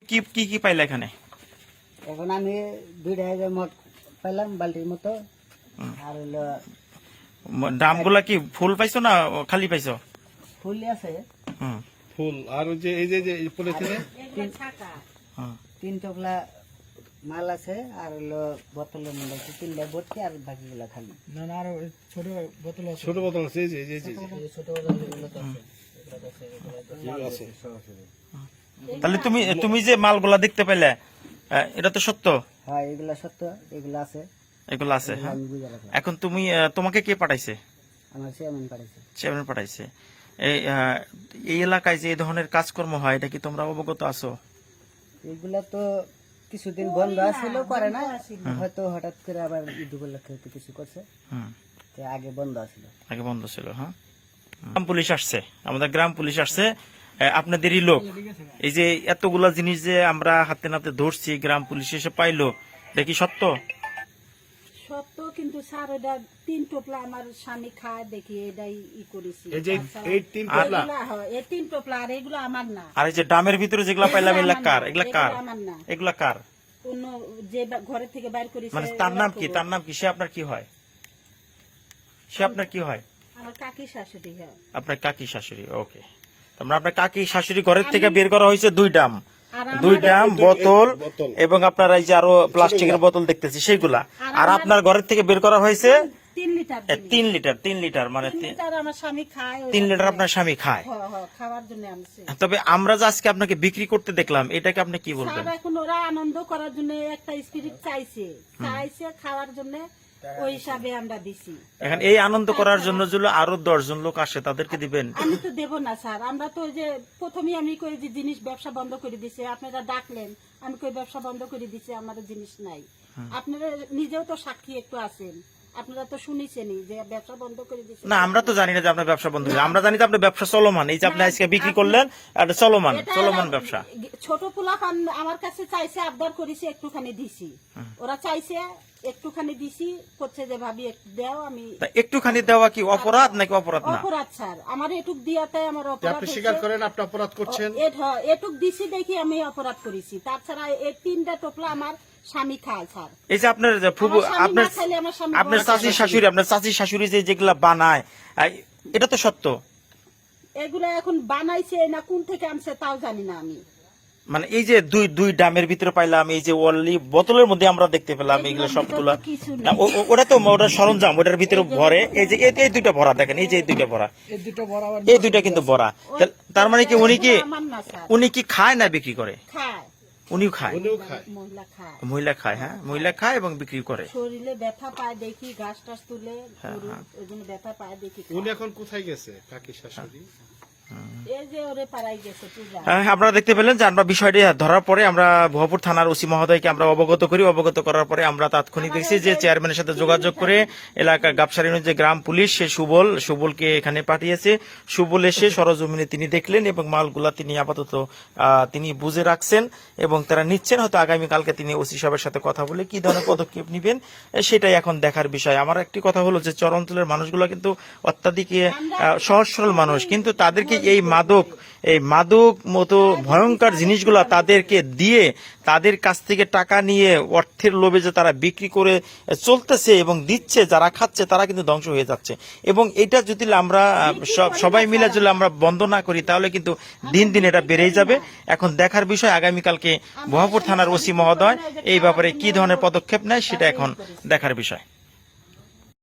কি কি কি পাইলা এখানে? এখন আমি 2,000 মত পাইলাম বালতির মতো। আর হলো ড্রামগুলা কি ফুল পাইছো না খালি পাইছো? ফুল আছে, ফুল। আর ওই যে এই পলিথিনে 3 টকলা মাল আছে। আর হলো বোতলের মধ্যে 3টা ভর্তি আর বাকিগুলা খালি। না না, আর ছোট বোতল আছে। ছোট বোতল আছে, এই যে ছোট বোতলগুলো তো আছে, এগুলো তো আছে। আছে। তাহলে তুমি যে মালগুলা দেখতে পেলে এটা তো সত্য? হ্যাঁ, এগুলা সত্য, এগুলো আছে, এগুলো আছে। হ্যাঁ, আমি বুঝে রাখলাম। এখন তোমাকে কে পাঠাইছে? আমার চেয়ারম্যান পাঠাইছে। চেয়ারম্যান পাঠাইছে। এই এলাকায় যে এই ধরনের কাজকর্ম হয় এটা কি তোমরা অবগত আছো? এগুলা তো কিছুদিন বন্ধ ছিল, করে না, হয়তো হঠাৎ করে আবার ঈদ উপলক্ষে হয়তো কিছু করছে। তো আগে বন্ধ ছিল। আগে বন্ধ ছিল। হ্যাঁ, গ্রাম পুলিশ আসছে, আমাদের গ্রাম পুলিশ আসছে, আপনাদেরই লোক। এই যে এতগুলা জিনিস যে আমরা হাতে নাতে ধরছি, গ্রাম পুলিশ এসে পাইলো, এটা কি সত্য? সত্য, কিন্তু স্যার এটা 3 টোপলা আমার স্বামী খায় দেখি, এটাই করেছি। এই যে এই 3 টকলা, এই 3 টোপলা, আর এগুলো আমার না। আর এই যে ড্রামের ভিতরে যেগুলা পাইলাম এগুলা কার? এগুলা কার? আমার না, এগুলা কার? অন্য যে ঘরের থেকে বাইর করেছে। মানে তার নাম কি? তার নাম কি? সে আপনার কি হয়? সে আপনার কি হয়? আমার কাকি শাশুড়ি। হয় আপনার কাকি শাশুড়ি। ওকে, তারপরে আপনার কাকি শাশুড়ি ঘরের থেকে বের করা হয়েছে 2 ড্রাম, আর 2 ড্রাম বোতল, এবং আপনার এই যে আরো প্লাস্টিকের বোতল দেখতেছি সেইগুলা। আর আপনার ঘরের থেকে বের করা হয়েছে 3 লিটার। 3 লিটার, মানে 3 লিটার আমার স্বামী খায়। 3 লিটার আপনার স্বামী খায়। খাওয়ার জন্য আনছে। তবে আমরা যে আজকে আপনাকে বিক্রি করতে দেখলাম, এটাকে আপনি কি বলবেন? স্যার এখন ওরা আনন্দ করার জন্য একটা স্পিরিট চাইছে খাওয়ার জন্য, ওই হিসাবে আমরা দিছি। এখন এই আনন্দ করার জন্য যদি আরো 10 জন লোক আসে তাদেরকে দিবেন? আমি তো দেব না স্যার, আমরা তো যে প্রথমেই আমি কই যে জিনিস ব্যবসা বন্ধ করে দিছে, আপনারা ডাকলেন, আমি কই ব্যবসা বন্ধ করে দিছে, আমাদের জিনিস নাই। আপনারা নিজেও তো সাক্ষী একটু আছেন, আপনারা তো শুনেছেনই যে ব্যবসা বন্ধ করে দিছে। না, আমরা তো জানি না যে আপনার ব্যবসা বন্ধ হয়েছে, আমরা জানি যে আপনার ব্যবসা চলমান। এই যে আপনি আজকে বিক্রি করলেন, এটা চলমান ব্যবসা। ছোট পোলাপান আমার কাছে চাইছে, আবদার করেছে, একটুখানি দিছি। ওরা চাইছে একটুখানি দিছি, করছে যে ভাবি একটু দাও। আমি একটুখানি দেওয়া কি অপরাধ নাকি অপরাধ না? অপরাধ স্যার, আমার এটুক দিয়াতে আমার অপরাধ। আপনি স্বীকার করেন আপনি অপরাধ করছেন? এটুক দিছি দেখি আমি অপরাধ করেছি। তাছাড়া এই 3টা টোপলা আমার স্বামী খায় স্যার। এই যে আপনার আপনার চাচি শাশুড়ি যেগুলা বানায়, এটা তো সত্য? এগুলা এখন বানাইছে না কোন থেকে আনছে তাও জানি না আমি। মানে এই যে দুই ড্রামের ভিতরে পাইলাম, এই যে ওয়ালি বোতলের মধ্যে আমরা দেখতে পেলাম, এগুলো সবগুলা ওটা তো ওটা সরঞ্জাম, ওটার ভিতরে ভরে। এই যে এই 2টা ভরা, দেখেন এই যে এই 2টা ভরা, এই 2টা কিন্তু ভরা। তার মানে কি উনি কি খায় না বিক্রি করে? খায়, উনিও খায়, মহিলা খায়। হ্যাঁ, মহিলা খায় এবং বিক্রি করে। শরীরে ব্যথা পায় দেখি, ঘাস টাস তুলে ওই জন্য ব্যথা পায় দেখি। উনি এখন কোথায় গেছে কাকি শাশুড়ি? এই যে ওরে পাড়াই গেছে পূজা। আপনারা দেখতে পেলেন যে আমরা বিষয়টি ধরার পরে আমরা ভুয়াপুর থানার ওসি মহোদয়কে আমরা অবগত করি। অবগত করার পরে আমরা তাৎক্ষণিক দেখছি যে চেয়ারম্যানের সাথে যোগাযোগ করে এলাকা গাবসারিনের যে গ্রাম পুলিশ, সে সুবলকে এখানে পাঠিয়েছে। সুবল এসে সরজমিনে তিনি দেখলেন এবং মালগুলা তিনি আপাতত তিনি বুঝে রাখছেন এবং তারা নিচ্ছেন। হয়তো আগামীকালকে তিনি ওসি সাহেবের সাথে কথা বলে কি ধরনের পদক্ষেপ নেবেন সেটাই এখন দেখার বিষয়। আমার একটি কথা হলো যে চর অঞ্চলের মানুষগুলো কিন্তু অত্যাধিক সহজ সরল মানুষ, কিন্তু তাদেরকে এই মাদক মতো ভয়ঙ্কর জিনিসগুলা তাদেরকে দিয়ে তাদের কাছ থেকে টাকা নিয়ে অর্থের লোভে যে তারা বিক্রি করে চলতেছে এবং দিচ্ছে, যারা খাচ্ছে তারা কিন্তু ধ্বংস হয়ে যাচ্ছে। এবং এটা যদি আমরা সবাই মিলে যদি আমরা বন্ধ না করি তাহলে কিন্তু দিন দিন এটা বেড়েই যাবে। এখন দেখার বিষয় আগামীকালকে ভুয়াপুর থানার ওসি মহোদয় এই ব্যাপারে কি ধরনের পদক্ষেপ নেয় সেটা এখন দেখার বিষয়।